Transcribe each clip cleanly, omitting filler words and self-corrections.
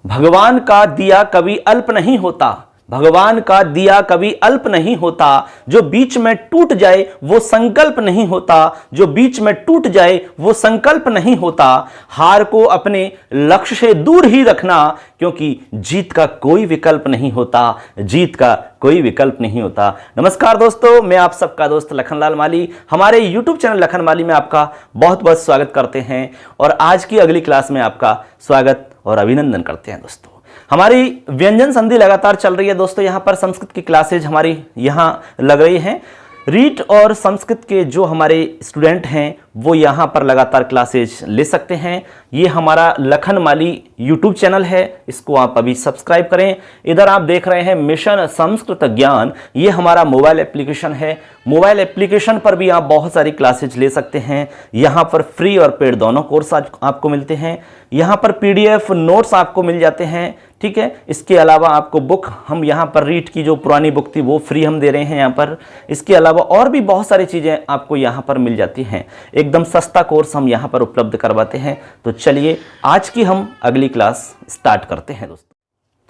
भगवान का दिया कभी अल्प नहीं होता, भगवान का दिया कभी अल्प नहीं होता, जो बीच में टूट जाए वो संकल्प नहीं होता, जो बीच में टूट जाए वो संकल्प नहीं होता। हार को अपने लक्ष्य से दूर ही रखना, क्योंकि जीत का कोई विकल्प नहीं होता, जीत का कोई विकल्प नहीं होता। नमस्कार दोस्तों, मैं आप सबका दोस्त लखनलाल माली हमारे YouTube चैनल लखन माली में आपका बहुत बहुत स्वागत करते हैं और आज की अगली क्लास में आपका स्वागत और अभिनंदन करते हैं। दोस्तों, हमारी व्यंजन संधि लगातार चल रही है। दोस्तों, यहाँ पर संस्कृत की क्लासेज हमारी यहाँ लग रही हैं। रीट और संस्कृत के जो हमारे स्टूडेंट हैं वो यहाँ पर लगातार क्लासेज ले सकते हैं। ये हमारा लखन माली यूट्यूब चैनल है, इसको आप अभी सब्सक्राइब करें। इधर आप देख रहे हैं मिशन संस्कृत ज्ञान, ये हमारा मोबाइल एप्लीकेशन है। मोबाइल एप्लीकेशन पर भी आप बहुत सारी क्लासेज ले सकते हैं। यहाँ पर फ्री और पेड दोनों कोर्स आपको मिलते हैं। यहाँ पर PDF नोट्स आपको मिल जाते हैं, ठीक है। इसके अलावा आपको बुक, हम यहाँ पर रीट की जो पुरानी बुक थी वो फ्री हम दे रहे हैं यहाँ पर। इसके अलावा और भी बहुत सारी चीज़ें आपको यहाँ पर मिल जाती हैं। एकदम सस्ता कोर्स हम यहाँ पर उपलब्ध करवाते हैं। तो चलिए आज की हम अगली क्लास स्टार्ट करते हैं दोस्तों।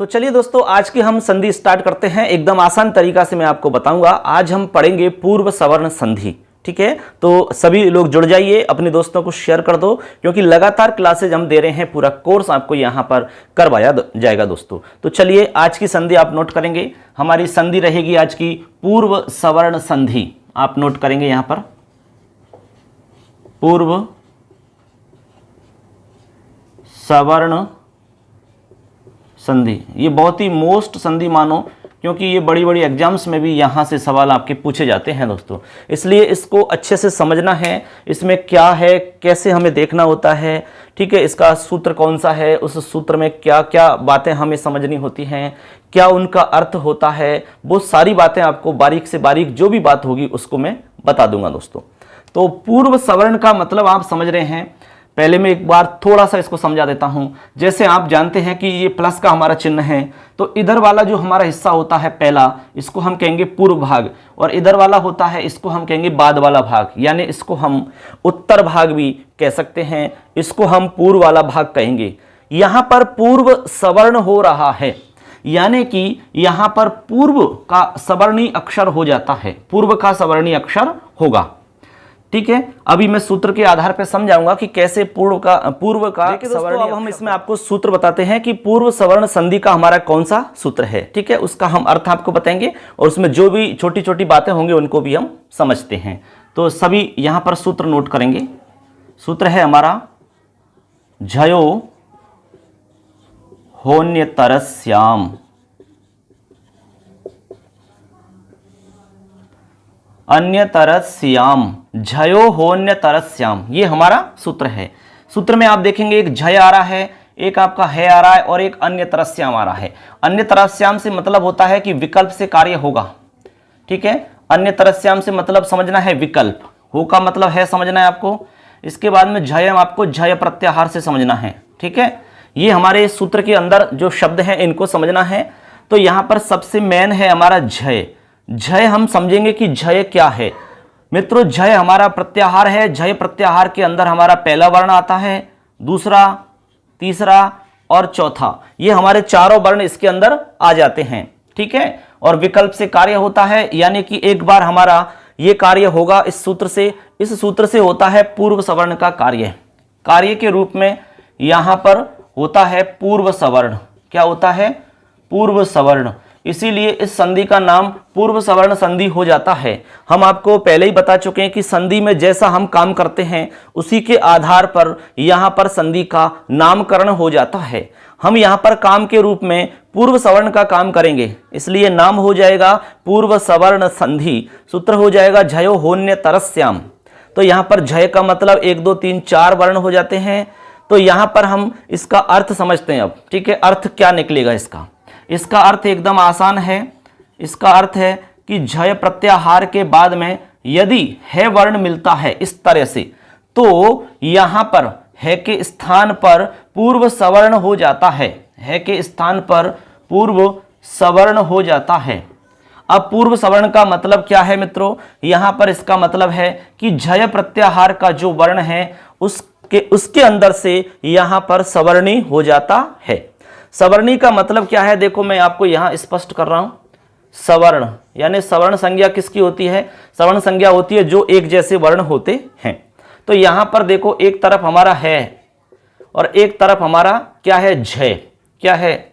तो चलिए दोस्तों, आज की हम संधि स्टार्ट करते हैं। एकदम आसान तरीका से मैं आपको बताऊंगा। आज हम पढ़ेंगे पूर्व सवर्ण संधि, ठीक है। तो सभी लोग जुड़ जाइए, अपने दोस्तों को शेयर कर दो, क्योंकि लगातार क्लासेज हम दे रहे हैं। पूरा कोर्स आपको यहाँ पर करवाया जाएगा दोस्तों। तो चलिए आज की संधि आप नोट करेंगे। हमारी संधि रहेगी आज की पूर्व सवर्ण संधि। आप नोट करेंगे यहाँ पर पूर्व सवर्ण संधि। ये बहुत ही मोस्ट संधि मानो, क्योंकि ये बड़ी बड़ी एग्जाम्स में भी यहाँ से सवाल आपके पूछे जाते हैं दोस्तों। इसलिए इसको अच्छे से समझना है, इसमें क्या है, कैसे हमें देखना होता है, ठीक है। इसका सूत्र कौन सा है, उस सूत्र में क्या क्या बातें हमें समझनी होती हैं, क्या उनका अर्थ होता है, वो सारी बातें आपको बारीक से बारीक जो भी बात होगी उसको मैं बता दूंगा दोस्तों। तो पूर्व सवर्ण का मतलब आप समझ रहे हैं। पहले मैं एक बार थोड़ा सा इसको समझा देता हूं। जैसे आप जानते हैं कि ये प्लस का हमारा चिन्ह है, तो इधर वाला जो हमारा हिस्सा होता है पहला, इसको हम कहेंगे पूर्व भाग, और इधर वाला होता है इसको हम कहेंगे बाद वाला भाग, यानी इसको हम उत्तर भाग भी कह सकते हैं, इसको हम पूर्व वाला भाग कहेंगे। यहां पर पूर्व सवर्ण हो रहा है, यानी कि यहां पर पूर्व का सवर्णी अक्षर हो जाता है, पूर्व का सवर्णी अक्षर होगा, ठीक है। अभी मैं सूत्र के आधार पर समझाऊंगा कि कैसे पूर्व का सवर्ण। अब हम इसमें आपको सूत्र बताते हैं कि पूर्व सवर्ण संधि का हमारा कौन सा सूत्र है, ठीक है। उसका हम अर्थ आपको बताएंगे और उसमें जो भी छोटी छोटी बातें होंगी उनको भी हम समझते हैं। तो सभी यहां पर सूत्र नोट करेंगे। सूत्र है हमारा झयो होन्यतरस्याम, अन्यतरस्याम, झयो होन्यतरस्याम, ये हमारा सूत्र है। सूत्र में आप देखेंगे एक झय आ रहा है, एक आपका है आ रहा है और एक अन्यतरस्याम आ रहा है। अन्यतरस्याम से मतलब होता है कि विकल्प से कार्य होगा, ठीक है। अन्यतरस्याम से मतलब समझना है विकल्प, हो का मतलब है समझना है आपको। इसके बाद में झय आपको झय प्रत्याहार से समझना है, ठीक है। ये हमारे सूत्र के अंदर जो शब्द हैं इनको समझना है। तो यहाँ पर सबसे मेन है हमारा झय। झय हम समझेंगे कि झय क्या है मित्रों। झय हमारा प्रत्याहार है। झय प्रत्याहार के अंदर हमारा पहला वर्ण आता है, दूसरा, तीसरा और चौथा, ये हमारे चारों वर्ण इसके अंदर आ जाते हैं, ठीक है। और विकल्प से कार्य होता है, यानी कि एक बार हमारा ये कार्य होगा इस सूत्र से। इस सूत्र से होता है पूर्व सवर्ण का कार्य। कार्य के रूप में यहां पर होता है पूर्व सवर्ण। क्या होता है? पूर्व सवर्ण। इसीलिए इस संधि का नाम पूर्व सवर्ण संधि हो जाता है। हम आपको पहले ही बता चुके हैं कि संधि में जैसा हम काम करते हैं उसी के आधार पर यहाँ पर संधि का नामकरण हो जाता है। हम यहाँ पर काम के रूप में पूर्व सवर्ण का काम करेंगे, इसलिए नाम हो जाएगा पूर्व सवर्ण संधि। सूत्र हो जाएगा झयो होन्यतरस्याम। तो यहाँ पर झय का मतलब 1 2 3 4 वर्ण हो जाते हैं। तो यहाँ पर हम इसका अर्थ समझते हैं अब, ठीक है। अर्थ क्या निकलेगा इसका? इसका अर्थ एकदम आसान है। इसका अर्थ है कि झय प्रत्याहार के बाद में यदि है वर्ण मिलता है इस तरह से, तो यहां पर है के स्थान पर पूर्व सवर्ण हो जाता है। है के स्थान पर पूर्व सवर्ण हो जाता है। अब पूर्व सवर्ण का मतलब क्या है मित्रों? यहां पर इसका मतलब है कि झय प्रत्याहार का जो वर्ण है उसके अंदर से यहां पर सवर्णी हो जाता है। सवर्णी का मतलब क्या है, देखो मैं आपको यहां स्पष्ट कर रहा हूं। सवर्ण यानी सवर्ण संज्ञा किसकी होती है, सवर्ण संज्ञा होती है जो एक जैसे वर्ण होते हैं। तो यहां पर देखो एक तरफ हमारा है और एक तरफ हमारा क्या है, झय, क्या है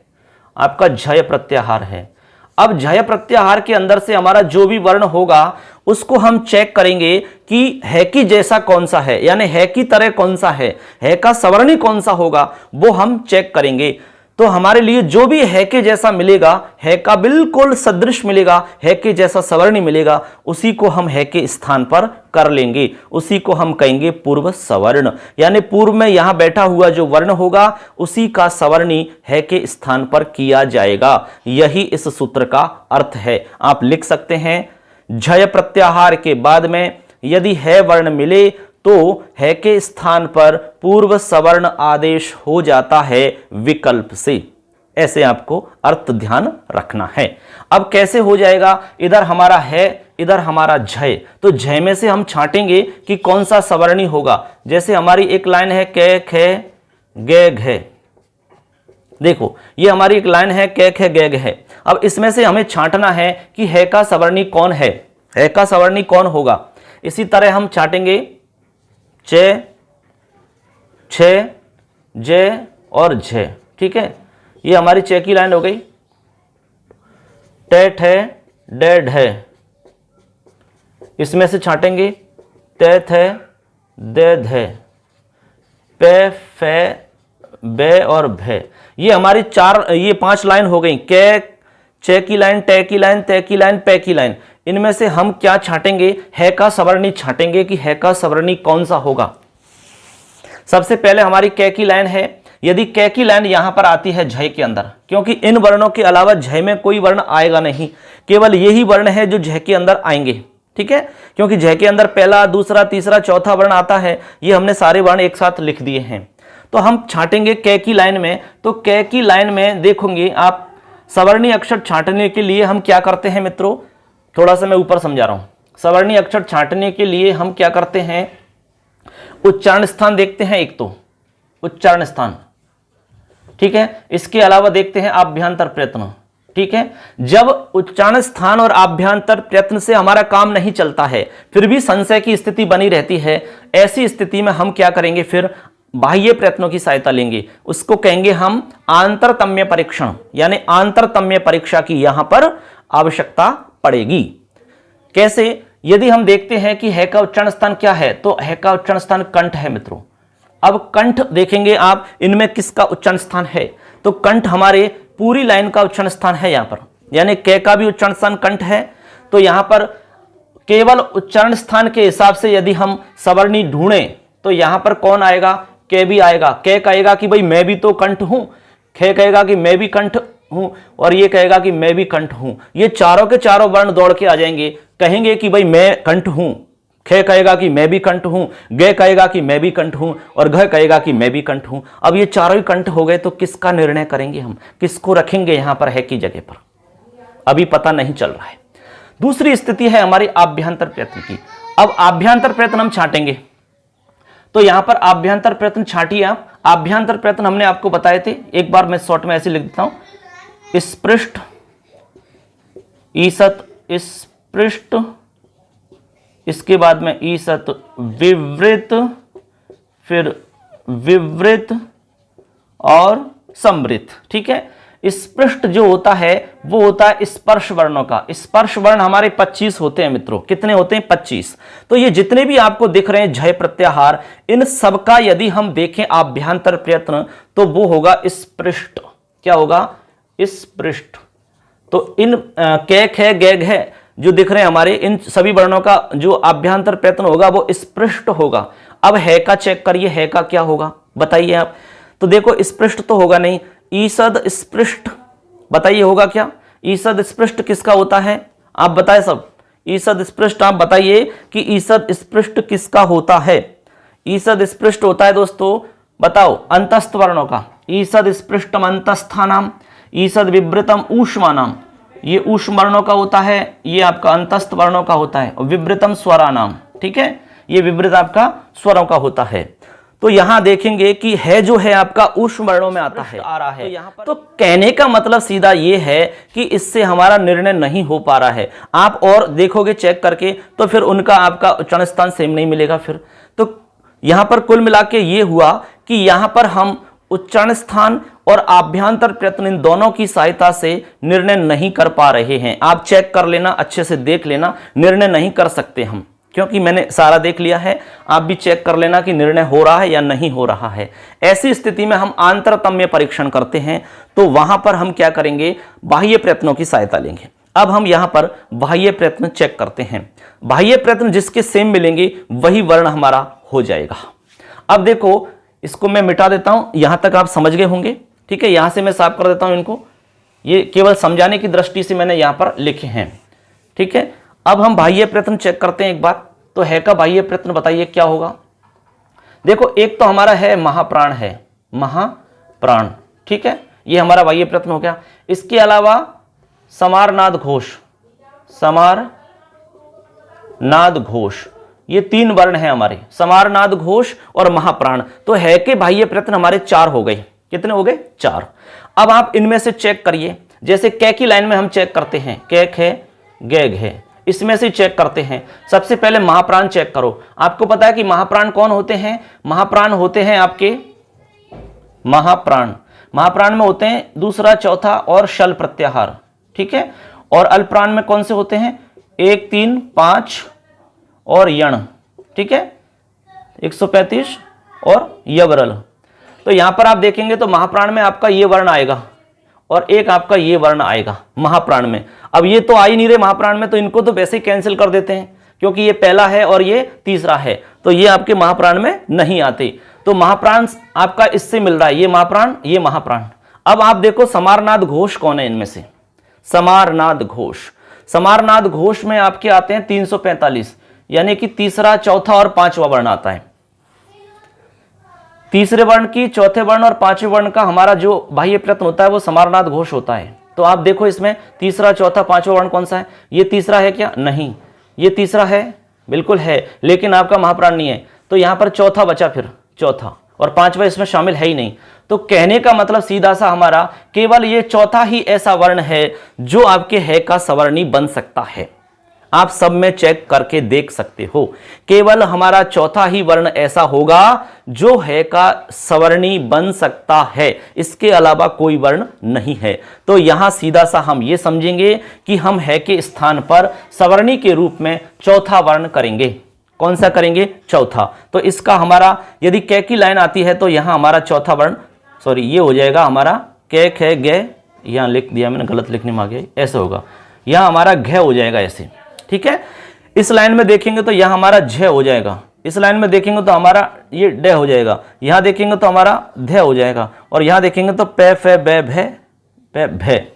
आपका झय प्रत्याहार है। अब झय प्रत्याहार के अंदर से हमारा जो भी वर्ण होगा उसको हम चेक करेंगे कि है की जैसा कौन सा है, यानी है की तरह कौन सा है का सवर्णी कौन सा होगा, वो हम चेक करेंगे। तो हमारे लिए जो भी है के जैसा मिलेगा, है का बिल्कुल सदृश मिलेगा, है के जैसा सवर्णी मिलेगा, उसी को हम है के स्थान पर कर लेंगे, उसी को हम कहेंगे पूर्व सवर्ण। यानी पूर्व में यहां बैठा हुआ जो वर्ण होगा उसी का सवर्णी है के स्थान पर किया जाएगा। यही इस सूत्र का अर्थ है। आप लिख सकते हैं, झय प्रत्याहार के बाद में यदि है वर्ण मिले तो है के स्थान पर पूर्व सवर्ण आदेश हो जाता है विकल्प से। ऐसे आपको अर्थ ध्यान रखना है। अब कैसे हो जाएगा, इधर हमारा है, इधर हमारा झय, तो झय में से हम छांटेंगे कि कौन सा सवर्णी होगा। जैसे हमारी एक लाइन है कै खे गे घे, देखो ये हमारी एक लाइन है कै खे गे घे। अब इसमें से हमें छांटना है कि है का सवर्णी कौन है, है का सवर्णी कौन होगा। इसी तरह हम छांटेंगे चे, छे, जे और झे, ठीक है। ये हमारी चे की लाइन हो गई। टे ठे डे ढे, इसमें से छांटेंगे ते थे दे धे, पे फे बे और भे। ये हमारी ये 5 लाइन हो गई। के, चे की लाइन, टे की लाइन, ते की लाइन, पे की लाइन। इनमें से हम क्या छांटेंगे, है का सवर्णी छांटेंगे कि है का सवर्णी कौन सा होगा। सबसे पहले हमारी कै की लाइन है। यदि कै की लाइन यहां पर आती है झय के अंदर, क्योंकि इन वर्णों के अलावा झय में कोई वर्ण आएगा नहीं, केवल यही वर्ण है जो झय के अंदर आएंगे, ठीक है। क्योंकि झय के अंदर पहला, दूसरा, तीसरा, चौथा वर्ण आता है, ये हमने सारे वर्ण एक साथ लिख दिए हैं। तो हम छांटेंगे कै की लाइन में। तो कै की लाइन में देखोगे आप, सवर्णी अक्षर छांटने के लिए हम क्या करते हैं मित्रों, थोड़ा सा मैं ऊपर समझा रहा हूं। सवर्णी अक्षर छांटने के लिए हम क्या करते हैं, उच्चारण स्थान देखते हैं, एक तो उच्चारण स्थान, ठीक है। इसके अलावा देखते हैं आभ्यंतर प्रयत्न, ठीक है। जब उच्चारण स्थान और आभ्यंतर प्रयत्न से हमारा काम नहीं चलता है, फिर भी संशय की स्थिति बनी रहती है, ऐसी स्थिति में हम क्या करेंगे, फिर बाह्य प्रयत्नों की सहायता लेंगे। उसको कहेंगे हम आंतरतम्य परीक्षण, यानी आंतरतम्य परीक्षा की यहां पर आवश्यकता पड़ेगी। कैसे, यदि हम देखते हैं कि है का उच्चारण स्थान क्या है, तो है का उच्चारण स्थान कंठ है मित्रों। अब कंठ देखेंगे आप, इनमें किसका उच्चारण स्थान है, तो कंठ हमारे पूरी लाइन का उच्चारण स्थान है यहां पर, यानी कै का भी उच्चारण स्थान कंठ है। तो यहां पर केवल उच्चारण स्थान के हिसाब से यदि हम सवर्णी ढूंढें तो यहां पर कौन आएगा, कै भी आएगा। कै कहेगा कि भाई मैं भी तो कंठ हूं, खे कहेगा कि मैं भी कंठ हूं, और ये कहेगा कि मैं भी कंठ हूं। ये चारों के चारों वर्ण दौड़ के आ जाएंगे, कहेंगे कि भाई मैं कंठ हूं। खे कहेगा कि मैं भी कंठ हूं, गे कहेगा कि मैं भी कंठ हूं, और घ कहेगा कि मैं भी कंठ हूं। अब ये चारों ही कंठ हो गए, तो किसका निर्णय करेंगे हम, किसको रखेंगे यहां पर है की जगह पर, अभी पता नहीं चल रहा है। दूसरी स्थिति है हमारी आभ्यंतर प्रयत्न की। अब आभ्यंतर प्रयत्न हम छांटेंगे, तो यहां पर आभ्यंतर प्रयत्न छांटिए आप। आभ्यंतर प्रयत्न हमने आपको बताए थे, एक बार मैं शॉर्ट में ऐसे लिख देता हूं, स्पृष्ट, ईसत, स्पृष्ट, इसके बाद में ईसत विवृत, फिर विवृत और समृत, ठीक है। स्पृष्ट जो होता है वो होता है स्पर्श वर्णों का। स्पर्श वर्ण हमारे 25 होते हैं मित्रों। कितने होते हैं, 25। तो ये जितने भी आपको दिख रहे हैं झय प्रत्याहार, इन सबका यदि हम देखें आभ्यंतर प्रयत्न, तो वो होगा स्पृष्ट। क्या होगा, स्पृष्ट। तो इन कै खे गे घे जो दिख रहे हैं हमारे, इन सभी वर्णों का जो आभ्यंतर प्रयत्न होगा वो स्पृष्ट होगा। अब है का चेक करिए, है का क्या होगा बताइए आप। तो देखो स्पृष्ट तो होगा नहीं, ईसद स्पृष्ट, बताइए होगा क्या। ईसद स्पृष्ट किसका होता है, आप बताएं सब। ईसद स्पृष्ट आप बताइए कि ईसद स्पृष्ट किसका होता है। ईसद स्पृष्ट होता है दोस्तों, बताओ, अंतस्थ वर्णों का। ईसद स्पृष्टम अंतस्थानाम, ईसद विवृतम ऊष्मानाम, ये ऊष्म वर्णों का होता है, ये आपका अंतस्थ वर्णों का होता है। और विवृतम स्वरानाम, ठीक है, ये विवृत आपका स्वरों का होता है। तो यहां देखेंगे कि है जो है आपका ऊष्म वर्णों में आता है, आ रहा है। तो कहने का मतलब सीधा ये है कि इससे हमारा निर्णय नहीं हो पा रहा है। आप और देखोगे चेक करके तो फिर उनका आपका उच्चारण स्थान सेम नहीं मिलेगा फिर। तो यहां पर कुल मिला के ये हुआ कि यहां पर हम उच्चारण स्थान और आभ्यंतर प्रयत्न इन दोनों की सहायता से निर्णय नहीं कर पा रहे हैं। आप चेक कर लेना, अच्छे से देख लेना, निर्णय नहीं कर सकते हम, क्योंकि मैंने सारा देख लिया है। आप भी चेक कर लेना कि निर्णय हो रहा है या नहीं हो रहा है। ऐसी स्थिति में हम आंतरतम्य परीक्षण करते हैं, तो वहां पर हम क्या करेंगे, बाह्य प्रयत्नों की सहायता लेंगे। अब हम यहां पर बाह्य प्रयत्न चेक करते हैं। बाह्य प्रयत्न जिसके सेम मिलेंगे वही वर्ण हमारा हो जाएगा। अब देखो, इसको मैं मिटा देता हूं, यहां तक आप समझ गए होंगे, ठीक है। यहां से मैं साफ कर देता हूं इनको, ये केवल समझाने की दृष्टि से मैंने यहां पर लिखे हैं, ठीक है। अब हम बाह्य प्रयत्न चेक करते हैं एक बार। तो है का बाह्य प्रयत्न बताइए क्या होगा। देखो, एक तो हमारा है महाप्राण, है महाप्राण, ठीक है, ये हमारा बाह्य प्रयत्न हो गया। इसके अलावा समारनाद घोष, समारनाद घोष, ये 3 वर्ण है हमारे, समारनाद घोष और महाप्राण। तो है के बाह्य प्रयत्न हमारे 4 हो गए। कितने हो गए? 4। अब आप इनमें से चेक करिए, जैसे कै की लाइन में हम चेक करते हैं, कै खे गे घे, इसमें से चेक करते हैं। सबसे पहले महाप्राण चेक करो। आपको पता है कि महाप्राण कौन होते हैं? महाप्राण होते हैं आपके, महाप्राण में होते हैं दूसरा, चौथा और शल प्रत्याहार, ठीक है। और अल्पप्राण में कौन से होते हैं? 1, 3, 5 और यण, ठीक है, 135 और यवरल। तो यहां पर आप देखेंगे तो महाप्राण में आपका ये वर्ण आएगा और एक आपका ये वर्ण आएगा महाप्राण में। अब ये तो आ ही नहीं रहे महाप्राण में, तो इनको तो वैसे ही कैंसिल कर देते हैं, क्योंकि ये पहला है और ये तीसरा है, तो ये आपके महाप्राण में नहीं आते। तो महाप्राण आपका इससे मिल रहा है, ये महाप्राण, ये महाप्राण। अब आप देखो समारनाद घोष कौन है इनमें से? समारनाद घोष, समारनाद घोष में आपके आते हैं 345, यानी कि तीसरा, चौथा और 5वां वर्ण आता है। तीसरे वर्ण की, चौथे वर्ण और 5वें वर्ण का हमारा जो बाह्य प्रयत्न होता है वो समारनाद घोष होता है। तो आप देखो इसमें तीसरा, चौथा, 5वां वर्ण कौन सा है? ये तीसरा है क्या? नहीं। ये तीसरा है, बिल्कुल है, लेकिन आपका महाप्राण नहीं है। तो यहां पर चौथा बचा, फिर चौथा, और 5वां इसमें शामिल है ही नहीं। तो कहने का मतलब सीधा सा हमारा केवल ये चौथा ही ऐसा वर्ण है जो आपके है का सवर्णी बन सकता है। आप सब में चेक करके देख सकते हो, केवल हमारा चौथा ही वर्ण ऐसा होगा जो है का सवर्णी बन सकता है, इसके अलावा कोई वर्ण नहीं है। तो यहां सीधा सा हम ये समझेंगे कि हम है के स्थान पर सवर्णी के रूप में चौथा वर्ण करेंगे। कौन सा करेंगे? चौथा। तो इसका हमारा यदि कै की लाइन आती है तो यहां हमारा चौथा वर्ण, सॉरी ये हो जाएगा हमारा कै खे गे, यहां लिख दिया मैंने, गलत लिखने में आ गया, ऐसे होगा, यहां हमारा घ हो जाएगा ऐसे, ठीक है। इस लाइन में देखेंगे तो यहां हमारा झ हो जाएगा, इस लाइन में देखेंगे तो हमारा ये ड हो जाएगा, यहां देखेंगे तो हमारा ध हो जाएगा, और यहां देखेंगे तो पे फे बे भे पे भे,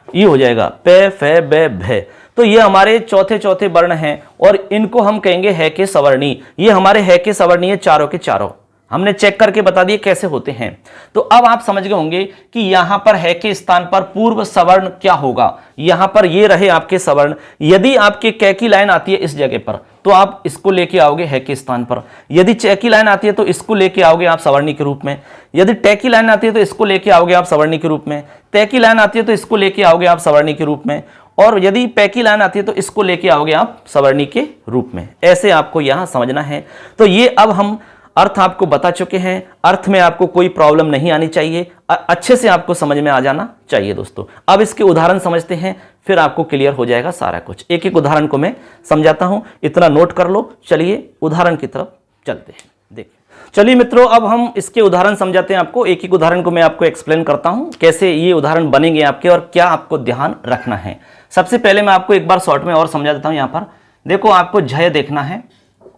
ये हो जाएगा पे फे बे भे। तो ये हमारे चौथे वर्ण हैं और इनको हम कहेंगे है के सवर्णी। ये हमारे है के सवर्णी है, चारों के चारों हमने चेक करके बता दिए कैसे होते हैं। तो अब आप समझ गए होंगे कि यहां पर है के स्थान पर पूर्व सवर्ण क्या होगा। यहां पर ये रहे आपके सवर्ण, यदि आपके कै की लाइन आती है इस जगह पर तो आप इसको लेके आओगे है के स्थान पर, यदि च की लाइन आती है तो इसको लेके आओगे आप सवर्णी के रूप में, यदि टे की लाइन आती है तो इसको लेके आओगे आप सवर्णी के रूप में, तय की लाइन आती है तो इसको लेके आओगे आप सवर्णी के रूप में, और यदि पै की लाइन आती है तो इसको लेके आओगे आप सवर्णी के रूप में। ऐसे आपको यहां समझना है। तो ये अब हम अर्थ आपको बता चुके हैं, अर्थ में आपको कोई प्रॉब्लम नहीं आनी चाहिए, अच्छे से आपको समझ में आ जाना चाहिए दोस्तों। अब इसके उदाहरण समझते हैं, फिर आपको क्लियर हो जाएगा सारा कुछ। एक एक उदाहरण को मैं समझाता हूं, इतना नोट कर लो। चलिए उदाहरण की तरफ चलते हैं। देखिए, चलिए मित्रों, अब हम इसके उदाहरण समझाते हैं आपको। एक एक उदाहरण को मैं आपको एक्सप्लेन करता हूं कैसे ये उदाहरण बनेंगे आपके और क्या आपको ध्यान रखना है। सबसे पहले मैं आपको एक बार शॉर्ट में और समझा देता हूं। यहां पर देखो, आपको झय देखना है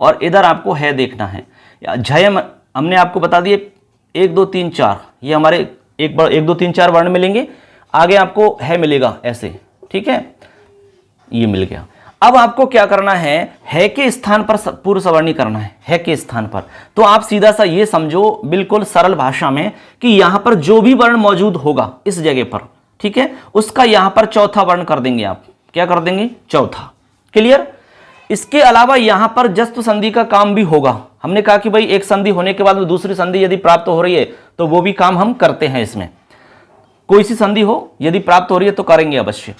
और इधर आपको है देखना है। झय हमने आपको बता दिए 1 2 3 4, ये हमारे 1 2 3 4 वर्ण मिलेंगे, आगे आपको है मिलेगा ऐसे, ठीक है, ये मिल गया। अब आपको क्या करना है के स्थान पर पूर्व सवर्णी करना है के स्थान पर। तो आप सीधा सा ये समझो बिल्कुल सरल भाषा में कि यहां पर जो भी वर्ण मौजूद होगा इस जगह पर, ठीक है, उसका यहां पर चौथा वर्ण कर देंगे आप। क्या कर देंगे? चौथा। क्लियर? इसके अलावा यहां पर जस्त संधि का काम भी होगा। हमने कहा कि भाई एक संधि होने के बाद में दूसरी संधि यदि प्राप्त हो रही है तो वो भी काम हम करते हैं। इसमें कोई सी संधि हो यदि प्राप्त हो रही है तो करेंगे अवश्य।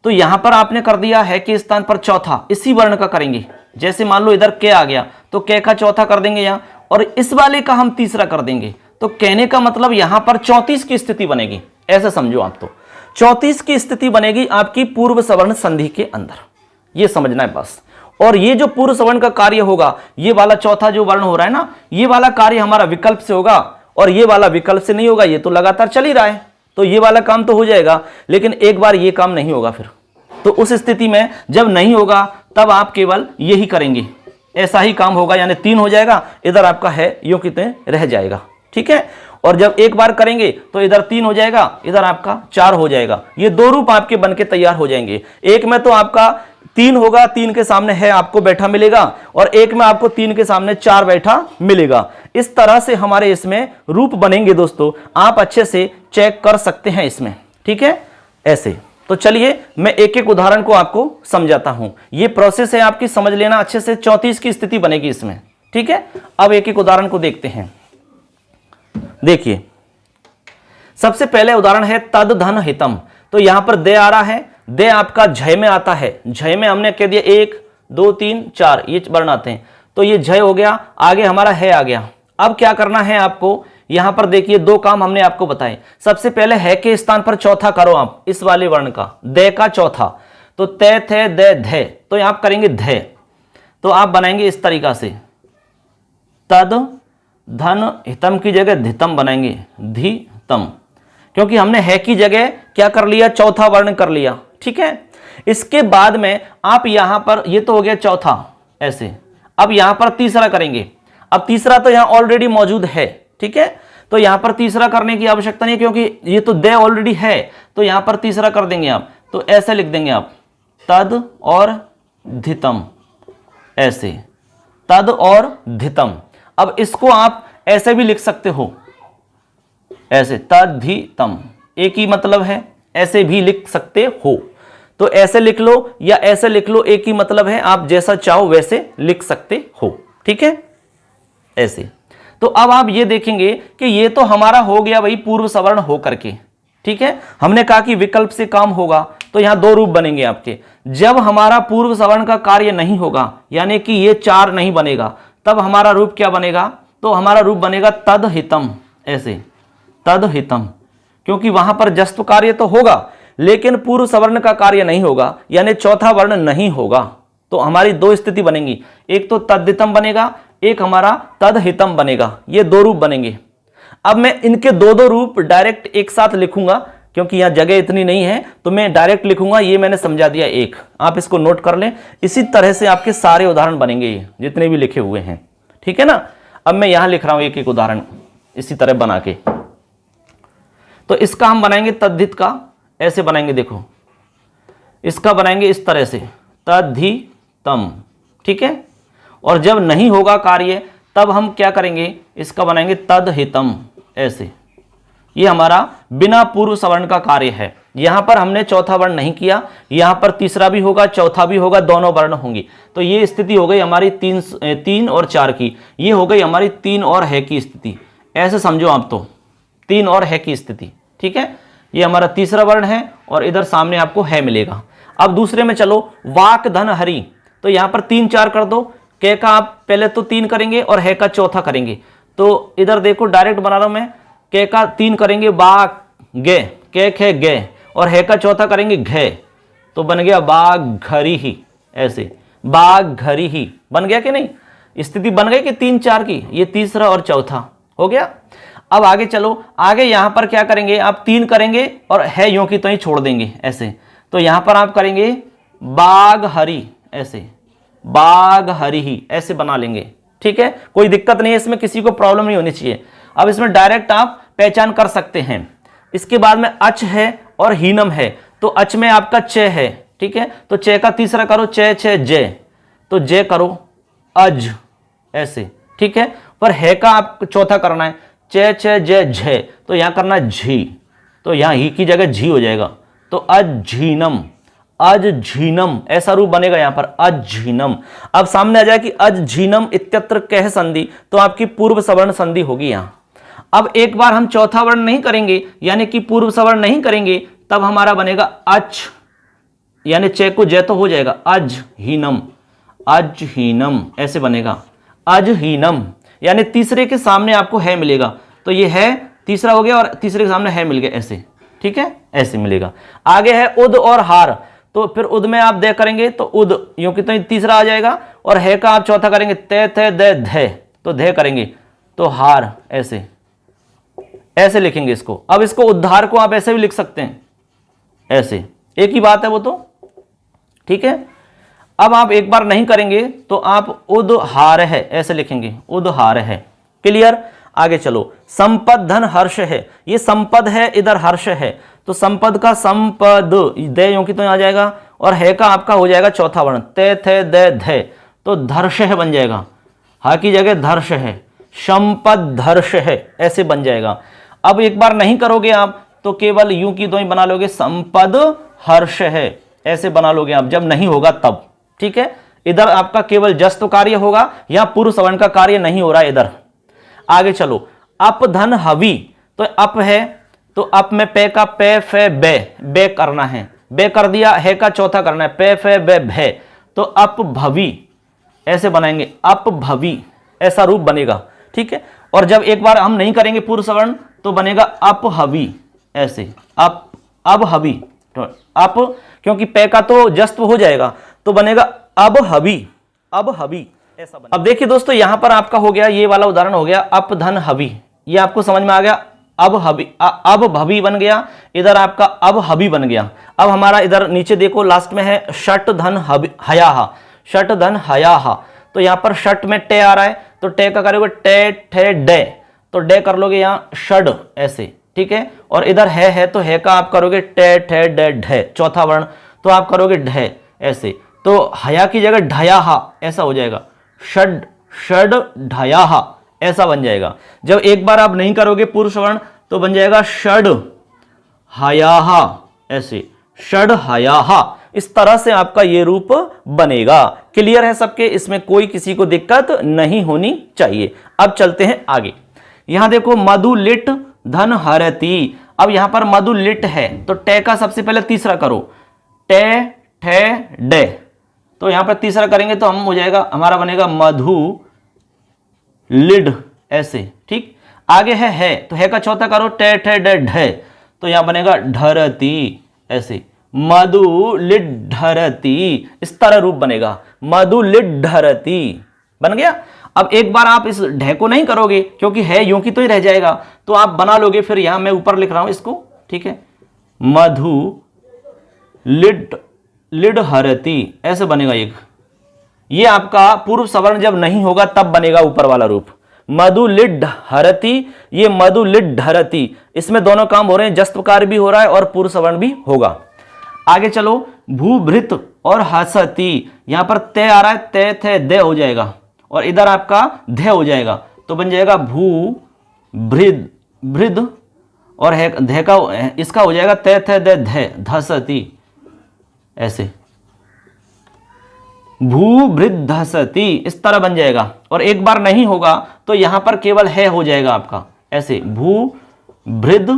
तो यहां पर आपने कर दिया है के स्थान पर चौथा इसी वर्ण का करेंगे। जैसे मान लो इधर के आ गया तो के का चौथा कर देंगे यहां, और इस वाले का हम तीसरा कर देंगे। तो कहने का मतलब यहां पर 34 की स्थिति बनेगी, ऐसा समझो आप। तो 34 की स्थिति बनेगी आपकी पूर्व सवर्ण संधि के अंदर, ये समझना है बस। और ये जो पूर्व सवर्ण का कार्य होगा, ये वाला चौथा जो वर्ण हो रहा है ना, ये वाला कार्य हमारा विकल्प से होगा, और ये वाला विकल्प से नहीं होगा, ये तो लगातार चल ही रहा है। तो ये वाला काम तो हो जाएगा, लेकिन एक बार ये काम नहीं होगा फिर। तो उस स्थिति में जब नहीं होगा तब आप केवल यही करेंगे, ऐसा ही काम होगा, यानी 3 हो जाएगा, इधर आपका है यो कितने रह जाएगा, ठीक है। और जब एक बार करेंगे तो इधर 3 हो जाएगा, इधर आपका 4 हो जाएगा। ये दो रूप आपके बनके तैयार हो जाएंगे। एक में तो आपका 3 होगा, 3 के सामने है आपको बैठा मिलेगा, और एक में आपको 3 के सामने 4 बैठा मिलेगा। इस तरह से हमारे इसमें रूप बनेंगे दोस्तों, आप अच्छे से चेक कर सकते हैं इसमें, ठीक है, ऐसे। तो चलिए मैं एक एक उदाहरण को आपको समझाता हूं। ये प्रोसेस है आपकी, समझ लेना अच्छे से। 34 की स्थिति बनेगी इसमें, ठीक है। अब एक एक उदाहरण को देखते हैं। देखिए सबसे पहले उदाहरण है तद धन हितम। तो यहां पर दे आ रहा है, दे आपका झय में आता है। झय में हमने कह दिया 1 2 3 4 ये वर्ण आते हैं, तो ये झय हो गया। आगे हमारा है आ गया। अब क्या करना है आपको, यहां पर देखिए 2 काम हमने आपको बताए। सबसे पहले है के स्थान पर चौथा करो आप, इस वाले वर्ण का दे का चौथा। तो ते थे दे धे, तो आप करेंगे धे। तो आप बनाएंगे इस तरीका से, तद धन हितम की जगह धितम बनाएंगे, धितम, क्योंकि हमने है की जगह क्या कर लिया, चौथा वर्ण कर लिया, ठीक है। इसके बाद में आप यहां पर, ये तो हो गया चौथा ऐसे। अब यहां पर तीसरा करेंगे। अब तीसरा तो यहां ऑलरेडी मौजूद है, ठीक है, तो यहां पर तीसरा करने की आवश्यकता नहीं, क्योंकि ये तो दे ऑलरेडी है। तो यहां पर तीसरा कर देंगे आप, तो ऐसे लिख देंगे आप, तद और धितम, ऐसे, तद और धितम। अब इसको आप ऐसे भी लिख सकते हो, ऐसे, तद्धितम, एक ही मतलब है, ऐसे भी लिख सकते हो। तो ऐसे लिख लो या ऐसे लिख लो, एक ही मतलब है, आप जैसा चाहो वैसे लिख सकते हो, ठीक है, ऐसे। तो अब आप ये देखेंगे कि ये तो हमारा हो गया वही पूर्व सवर्ण हो करके, ठीक है। हमने कहा कि विकल्प से काम होगा, तो यहां 2 रूप बनेंगे आपके। जब हमारा पूर्व सवर्ण का कार्य नहीं होगा, यानी कि ये 4 नहीं बनेगा, तब हमारा रूप क्या बनेगा, तो हमारा रूप बनेगा तद हितम, ऐसे, तद हितम, क्योंकि वहां पर जस्व कार्य तो होगा लेकिन पूर्व सवर्ण का कार्य नहीं होगा, यानी चौथा वर्ण नहीं होगा। तो हमारी 2 स्थिति बनेंगी, एक तो तद्धितम बनेगा, एक हमारा तदहितम बनेगा। ये 2 रूप बनेंगे। अब मैं इनके 2 रूप डायरेक्ट एक साथ लिखूंगा, क्योंकि यहां जगह इतनी नहीं है, तो मैं डायरेक्ट लिखूंगा। ये मैंने समझा दिया एक, आप इसको नोट कर लें। इसी तरह से आपके सारे उदाहरण बनेंगे, ये जितने भी लिखे हुए हैं, ठीक है ना। अब मैं यहां लिख रहा हूं एक एक उदाहरण इसी तरह बना के। तो इसका हम बनाएंगे तद्धित का, ऐसे बनाएंगे, देखो इसका बनाएंगे इस तरह से, तद्धितम, ठीक है। और जब नहीं होगा कार्य तब हम क्या करेंगे, इसका बनाएंगे तदहितम, ऐसे। ये हमारा बिना पूर्व सवर्ण का कार्य है। यहां पर हमने चौथा वर्ण नहीं किया, यहां पर तीसरा भी होगा, चौथा भी होगा, दोनों वर्ण होंगी। तो ये स्थिति हो गई हमारी 3 और 4 की। ये हो गई हमारी 3 और है की स्थिति, ऐसे समझो आप। तो 3 और है की स्थिति, ठीक है। ये हमारा तीसरा वर्ण है और इधर सामने आपको है मिलेगा। अब दूसरे में चलो, वाक धन हरि। तो यहां पर 3 4 कर दो। के का आप पहले तो 3 करेंगे और है का चौथा करेंगे। तो इधर देखो डायरेक्ट बना रहा हूं मैं, के का 3 करेंगे बाघ गे, के खे गे, और है का चौथा करेंगे घे, तो बन गया बाघ घरी ही, ऐसे बाघ घरी ही बन गया कि नहीं। स्थिति बन गई कि 3 4 की, ये तीसरा और चौथा हो गया। अब आगे चलो, आगे यहां पर क्या करेंगे, आप 3 करेंगे और है यूं की तो ही छोड़ देंगे, ऐसे। तो यहां पर आप करेंगे बाघ हरी, ऐसे बाघ हरि ही, ऐसे बना लेंगे, ठीक है। कोई दिक्कत नहीं है इसमें, किसी को प्रॉब्लम नहीं होनी चाहिए। अब इसमें डायरेक्ट आप पहचान कर सकते हैं। इसके बाद में अच है और हीनम है। तो अच में आपका च है, ठीक है। तो च का तीसरा करो, च छ जय, तो जय करो अज, ऐसे, ठीक है। पर है का आप चौथा करना है, च छ जय झ, तो यहां करना झी, तो यहां ही की जगह झी हो जाएगा। तो अझीनम, अजझीनम, ऐसा रूप बनेगा यहां पर अजझीनम। अब सामने आ जाए कि अजझीनम इत्यत्र कह संधि, तो आपकी पूर्व सवर्ण संधि होगी यहां। अब एक बार हम चौथा वर्ण नहीं करेंगे, यानी कि पूर्व सवर्ण नहीं करेंगे, तब हमारा बनेगा अच, यानी चे को जय तो हो जाएगा, अजहीनम, अजहीनम ऐसे बनेगा अजहीनम, यानी तीसरे के सामने आपको है मिलेगा, तो ये है तीसरा हो गया और तीसरे के सामने है मिल गया ऐसे, ठीक है, ऐसे मिलेगा। आगे है उद और हार, तो फिर उद में आप दे करेंगे तो उद यूं कि तो तीसरा आ जाएगा, और है का आप चौथा करेंगे ते थे दे धे, तो धे करेंगे तो हार, ऐसे ऐसे लिखेंगे इसको। अब इसको उद्धार को आप ऐसे भी लिख सकते हैं, ऐसे, एक ही बात है वो तो, ठीक है। अब आप एक बार नहीं करेंगे तो आप उदहार है ऐसे लिखेंगे, उदहार है। क्लियर, आगे चलो। संपद धन हर्ष है, ये संपद है, इधर हर्ष है, तो संपद का संपद दे यूं की तो आ जाएगा, और है का आपका हो जाएगा चौथा वर्ण ते थे दे धे, तो धर्ष है बन जाएगा, हा की जगह धर्ष है, संपद धर्ष है ऐसे बन जाएगा। अब एक बार नहीं करोगे आप तो केवल यूं की दो ही बना लोगे, संपद हर्ष है ऐसे बना लोगे आप, जब नहीं होगा तब, ठीक है। इधर आपका केवल जस्त कार्य होगा, या पूर्व सवर्ण का कार्य नहीं हो रहा है इधर। आगे चलो। अप धन हवि, तो अप है तो अप में पे का पे फे बे, बे करना है, बे कर दिया, है का चौथा करना है पे फे बे भे, तो अप भवि ऐसे बनाएंगे, अप भवि ऐसा रूप बनेगा, ठीक है। और जब एक बार हम नहीं करेंगे पूर्व सवर्ण तो बनेगा अप हवि ऐसे, अप अब हवि, तो अप क्योंकि पे का तो जस्त हो जाएगा तो बनेगा अब हवि, अब हवि ऐसा बनेगा। अब देखिए दोस्तों यहां पर आपका हो गया, ये वाला उदाहरण हो गया अप धन हवि, ये आपको समझ में आ गया। अब हवि, अब भवि बन गया, इधर आपका अब हवि बन गया। अब हमारा इधर नीचे देखो लास्ट में है षट धन हयाहा, षट धन हयाहा, तो यहां पर षट में टे आ रहा है, तो टे का करोगे टे ठे डे, तो डे कर लोगे यहाँ षड ऐसे, ठीक है। और इधर है तो है का आप करोगे टे ठे डे ढे, चौथा वर्ण, तो आप करोगे ढे ऐसे, तो हया की जगह ढयाहा ऐसा हो जाएगा, षड षड ढयाहा ऐसा बन जाएगा। जब एक बार आप नहीं करोगे पूर्व सवर्ण तो बन जाएगा षड हयाहा ऐसे, षड हयाहा, इस तरह से आपका ये रूप बनेगा। क्लियर है सबके, इसमें कोई किसी को दिक्कत नहीं होनी चाहिए। अब चलते हैं आगे। यहां देखो मधुलिट धन हरती, अब यहां पर मधुलिट है तो टे का सबसे पहले तीसरा करो, टे ठे डे, तो यहां पर तीसरा करेंगे तो हम हो जाएगा, हमारा बनेगा मधु लिड ऐसे, ठीक। आगे है तो है का चौथा करो टे ठे डे ढे, तो यहां बनेगा ढरती ऐसे, मधु लिड ढरती, इस तरह रूप बनेगा, मधु लिड ढरती बन गया। अब एक बार आप इस ढे को नहीं करोगे क्योंकि है यूं की तो ही रह जाएगा, तो आप बना लोगे, फिर यहां मैं ऊपर लिख रहा हूं इसको, ठीक है, मधु लिड लिड हरती ऐसे बनेगा एक। ये आपका पूर्व सवर्ण जब नहीं होगा तब बनेगा ऊपर वाला रूप, मधु लिड हरती, ये मधु लिड हरती, इसमें दोनों काम हो रहे हैं, जस्तकार भी हो रहा है और पूर्व सवर्ण भी होगा। आगे चलो। भूभृत और हसती, यहां पर ते आ रहा है, ते थे दे हो जाएगा, और इधर आपका धे हो जाएगा, तो बन जाएगा भू भृद भृद, और है धे का इसका हो जाएगा ते थे दे धे धसती ऐसे, भूभृद्धसती इस तरह बन जाएगा। और एक बार नहीं होगा तो यहां पर केवल है हो जाएगा आपका ऐसे, भूभृद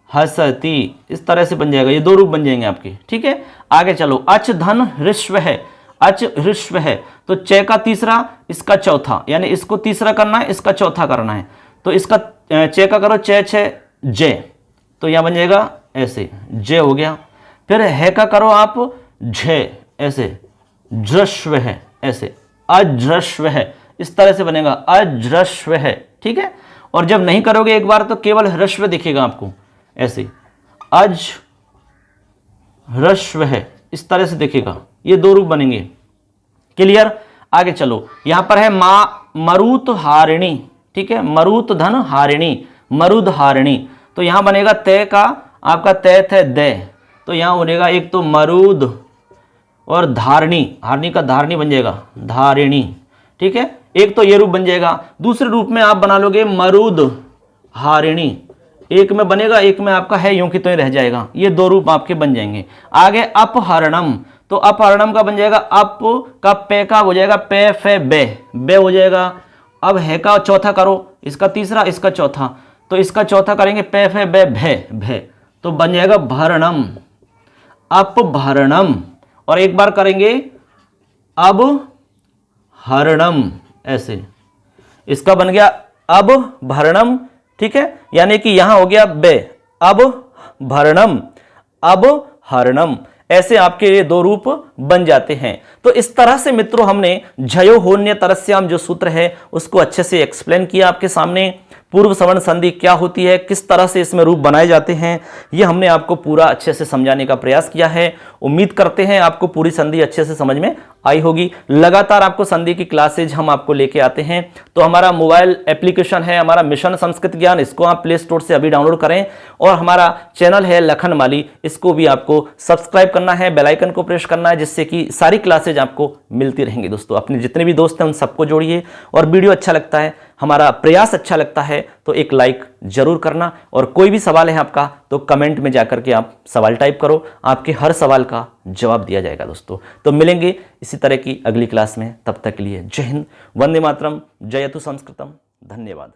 हसती इस तरह से बन जाएगा, ये दो रूप बन जाएंगे आपके, ठीक है। आगे चलो। अच धन ऋष्व है, अच ऋष्व है, तो चे का तीसरा इसका चौथा, यानी इसको तीसरा करना है, इसका चौथा करना है, तो इसका चे का करो चे छे जे, तो यहां बन जाएगा ऐसे, जे हो गया। फिर है का करो आप झे ऐसे, जृष्व है ऐसे, अजृष्व है, इस तरह से बनेगा अजृष्व है, ठीक है। और जब नहीं करोगे एक बार तो केवल ह्रस्व दिखेगा आपको ऐसे, अज ह्रस्व है, इस तरह से दिखेगा, ये दो रूप बनेंगे। क्लियर। आगे चलो। यहां पर है मरुत हारिणी, ठीक है, मरुत धन हारिणी, मरुद हारिणी, तो यहां बनेगा ते का आपका ते थे दे, तो यहां बनेगा एक तो मरुद और धारणी, हारणी का धारणी बन जाएगा धारिणी, ठीक है। एक तो ये रूप बन जाएगा। दूसरे रूप में आप बना लोगे मरुद हारिणी एक में बनेगा, एक में आपका है यूं कि तो रह जाएगा। ये दो रूप आपके बन जाएंगे। आगे अपहरणम, तो अपहरणम का बन जाएगा अप का पे का हो जाएगा पे फे बे, बे हो जाएगा। अब है का चौथा करो, इसका तीसरा, इसका चौथा, तो इसका चौथा करेंगे पे फे बे भे भे, तो बन जाएगा भरणम, अपभरणम। और एक बार करेंगे अब हरणम, ऐसे इसका बन गया अब भरणम, ठीक है, यानी कि यहां हो गया बे, अब भरणम, अब हरणम, ऐसे आपके ये दो रूप बन जाते हैं। तो इस तरह से मित्रों हमने झयो होन्य तरस्याम जो सूत्र है उसको अच्छे से एक्सप्लेन किया आपके सामने। पूर्व सवर्ण संधि क्या होती है, किस तरह से इसमें रूप बनाए जाते हैं, ये हमने आपको पूरा अच्छे से समझाने का प्रयास किया है। उम्मीद करते हैं आपको पूरी संधि अच्छे से समझ में आई होगी। लगातार आपको संधि की क्लासेज हम आपको लेके आते हैं। तो हमारा मोबाइल एप्लीकेशन है हमारा मिशन संस्कृत ज्ञान, इसको आप प्ले स्टोर से अभी डाउनलोड करें। और हमारा चैनल है लखन माली, इसको भी आपको सब्सक्राइब करना है, बेल आइकन को प्रेस करना है, जिससे कि सारी क्लासेज आपको मिलती रहेंगी। दोस्तों अपने जितने भी दोस्त हैं उन सबको जोड़िए, और वीडियो अच्छा लगता है, हमारा प्रयास अच्छा लगता है तो एक लाइक जरूर करना। और कोई भी सवाल है आपका तो कमेंट में जाकर के आप सवाल टाइप करो, आपके हर सवाल का जवाब दिया जाएगा। दोस्तों तो मिलेंगे इसी तरह की अगली क्लास में, तब तक के लिए जय हिंद, वंदे मातरम, जयतु संस्कृतम, धन्यवाद।